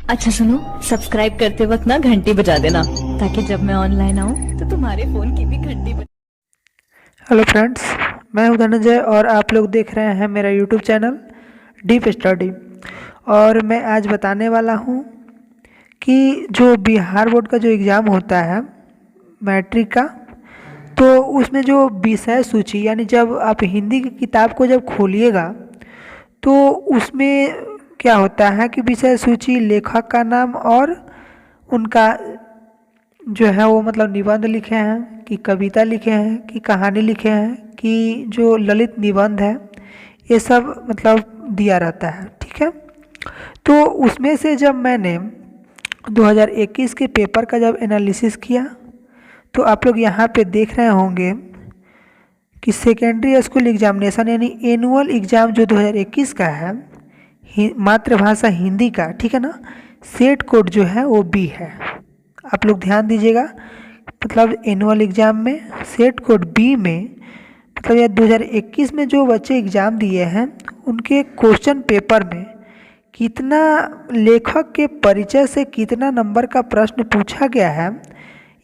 अच्छा सुनो, सब्सक्राइब करते वक्त ना घंटी बजा देना ताकि जब मैं ऑनलाइन आऊँ तो तुम्हारे फोन की भी घंटी बजे। हेलो फ्रेंड्स, मैं हूं धनंजय और आप लोग देख रहे हैं मेरा यूट्यूब चैनल डीप स्टडी। और मैं आज बताने वाला हूं कि जो बिहार बोर्ड का जो एग्ज़ाम होता है मैट्रिक का, तो उसमें जो विषय सूची यानी जब आप हिंदी की किताब को जब खोलिएगा तो उसमें क्या होता है कि विषय सूची, लेखक का नाम और उनका जो है वो मतलब निबंध लिखे हैं कि कविता लिखे हैं कि कहानी लिखे हैं कि जो ललित निबंध है, ये सब मतलब दिया रहता है। ठीक है, तो उसमें से जब मैंने 2021 के पेपर का जब एनालिसिस किया तो आप लोग यहाँ पे देख रहे होंगे कि सेकेंडरी स्कूल एग्जामिनेशन यानी एनुअल एग्ज़ाम जो 2021 का है मातृभाषा हिंदी का, ठीक है ना, सेट कोड जो है वो बी है। आप लोग ध्यान दीजिएगा, मतलब एनुअल एग्ज़ाम में सेट कोड बी में मतलब यह 2021 में जो बच्चे एग्ज़ाम दिए हैं उनके क्वेश्चन पेपर में कितना लेखक के परिचय से कितना नंबर का प्रश्न पूछा गया है।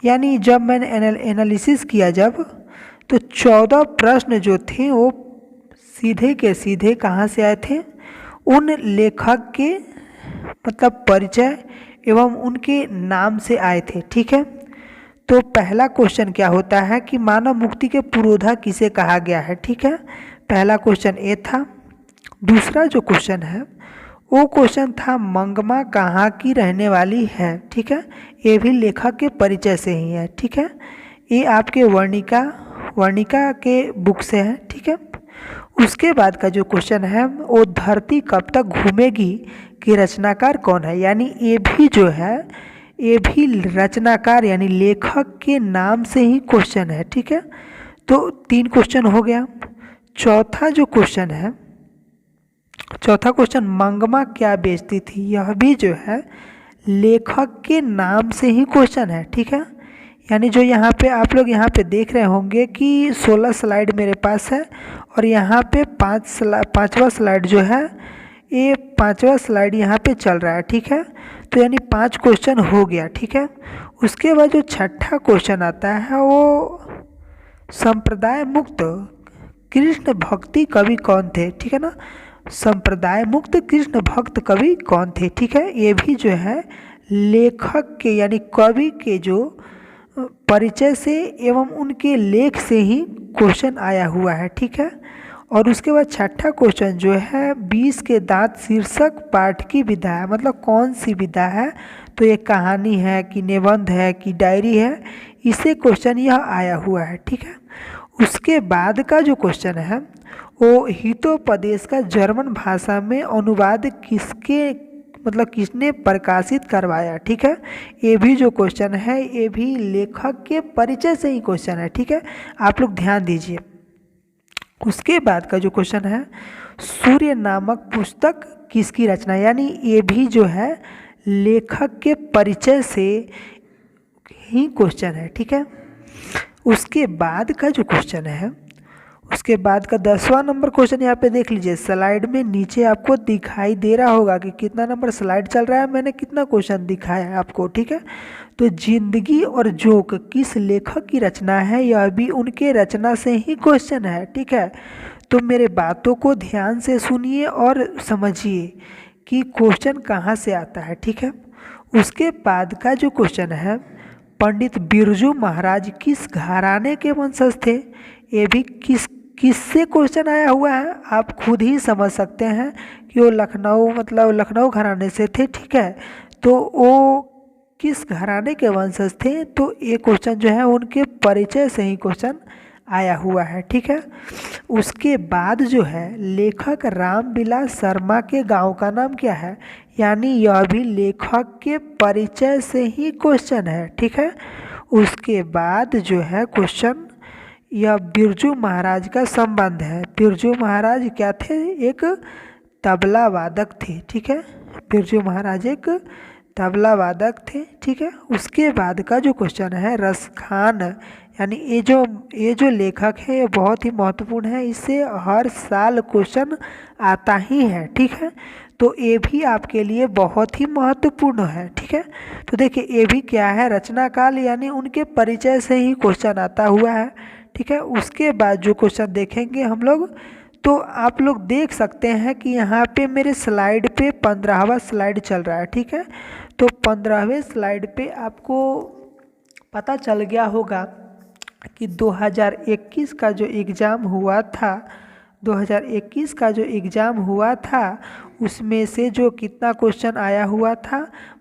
यानी जब मैंने एनालिसिस किया जब, तो 14 प्रश्न जो थे वो सीधे के सीधे कहाँ से आए थे, उन लेखक के मतलब परिचय एवं उनके नाम से आए थे। ठीक है, तो पहला क्वेश्चन क्या होता है कि मानव मुक्ति के पुरोधा किसे कहा गया है। ठीक है, पहला क्वेश्चन ए था। दूसरा जो क्वेश्चन है वो क्वेश्चन था मंगमा कहाँ की रहने वाली है। ठीक है, ये भी लेखक के परिचय से ही है। ठीक है, ये आपके वर्णिका के बुक से है। ठीक है, उसके बाद का जो क्वेश्चन है वो धरती कब तक घूमेगी कि रचनाकार कौन है। यानी ये भी जो है ये भी रचनाकार यानी लेखक के नाम से ही क्वेश्चन है। ठीक है, तो 3 क्वेश्चन हो गया। चौथा जो क्वेश्चन है, चौथा क्वेश्चन मंगमा क्या बेचती थी, यह भी जो है लेखक के नाम से ही क्वेश्चन है। ठीक है, यानी जो यहाँ पे आप लोग यहाँ पे देख रहे होंगे कि 16 स्लाइड मेरे पास है और यहाँ पे 5वां स्लाइड जो है, ये 5वां स्लाइड यहाँ पे चल रहा है। ठीक है, तो यानी 5 क्वेश्चन हो गया। ठीक है, उसके बाद जो छठा क्वेश्चन आता है वो संप्रदाय मुक्त कृष्ण भक्ति कवि कौन थे। ठीक है ना, संप्रदाय मुक्त कृष्ण भक्त कवि कौन थे। ठीक है, ये भी जो है लेखक के यानी कवि के जो परिचय से एवं उनके लेख से ही क्वेश्चन आया हुआ है। ठीक है, और उसके बाद छठा क्वेश्चन जो है 20 के दांत शीर्षक पाठ की विधा है, मतलब कौन सी विधा है, तो ये कहानी है कि निबंध है कि डायरी है, इसे क्वेश्चन यह आया हुआ है। ठीक है, उसके बाद का जो क्वेश्चन है वो हितोपदेश का जर्मन भाषा में अनुवाद किसके मतलब किसने प्रकाशित करवाया। ठीक है, ये भी जो क्वेश्चन है ये भी लेखक के परिचय से ही क्वेश्चन है। ठीक है, आप लोग ध्यान दीजिए। उसके बाद का जो क्वेश्चन है सूर्य नामक पुस्तक किसकी रचना, यानी ये भी जो है लेखक के परिचय से ही क्वेश्चन है। ठीक है, उसके बाद का जो क्वेश्चन है, उसके बाद का 10वां नंबर क्वेश्चन यहाँ पे देख लीजिए, स्लाइड में नीचे आपको दिखाई दे रहा होगा कि कितना नंबर स्लाइड चल रहा है, मैंने कितना क्वेश्चन दिखाया है आपको। ठीक है, तो जिंदगी और जोक किस लेखक की रचना है, यह भी उनके रचना से ही क्वेश्चन है। ठीक है, तो मेरे बातों को ध्यान से सुनिए और समझिए कि क्वेश्चन कहाँ से आता है। ठीक है, उसके बाद का जो क्वेश्चन है पंडित बिरजू महाराज किस घराने के वंशज थे, ये भी किससे क्वेश्चन आया हुआ है, आप खुद ही समझ सकते हैं कि वो लखनऊ घराने से थे। ठीक है, तो वो किस घराने के वंशज थे, तो ये क्वेश्चन जो है उनके परिचय से ही क्वेश्चन आया हुआ है। ठीक है, उसके बाद जो है लेखक रामविलास शर्मा के गांव का नाम क्या है, यानी यह भी लेखक के परिचय से ही क्वेश्चन है। ठीक है, उसके बाद जो है क्वेश्चन यह बिरजू महाराज का संबंध है। बिरजू महाराज क्या थे, एक तबला वादक थे। ठीक है, बिरजू महाराज एक तबला वादक थे। ठीक है, उसके बाद का जो क्वेश्चन है रसखान यानी ये जो लेखक है ये बहुत ही महत्वपूर्ण है, इससे हर साल क्वेश्चन आता ही है। ठीक है, तो ये भी आपके लिए बहुत ही महत्वपूर्ण है। ठीक है, तो देखिए ये भी क्या है, रचना काल यानी उनके परिचय से ही क्वेश्चन आता हुआ है। ठीक है, उसके बाद जो क्वेश्चन देखेंगे हम लोग, तो आप लोग देख सकते हैं कि यहाँ पे मेरे स्लाइड पे 15वां स्लाइड चल रहा है। ठीक है, तो 15वें स्लाइड पे आपको पता चल गया होगा कि 2021 का जो एग्ज़ाम हुआ था, 2021 का जो एग्ज़ाम हुआ था उसमें से जो कितना क्वेश्चन आया हुआ था,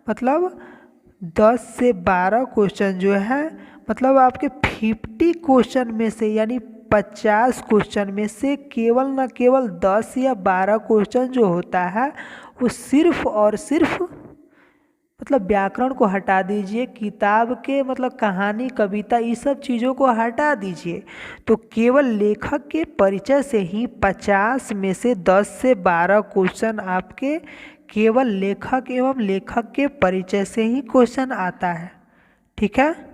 मतलब 10 से 12 क्वेश्चन जो है, मतलब आपके 50 क्वेश्चन में से यानी 50 क्वेश्चन में से केवल न केवल 10 या 12 क्वेश्चन जो होता है वो सिर्फ और सिर्फ मतलब व्याकरण को हटा दीजिए, किताब के मतलब कहानी कविता ये सब चीज़ों को हटा दीजिए, तो केवल लेखक के परिचय से ही 50 में से 10 से 12 क्वेश्चन आपके केवल लेखक एवं लेखक के परिचय से ही क्वेश्चन आता है। ठीक है।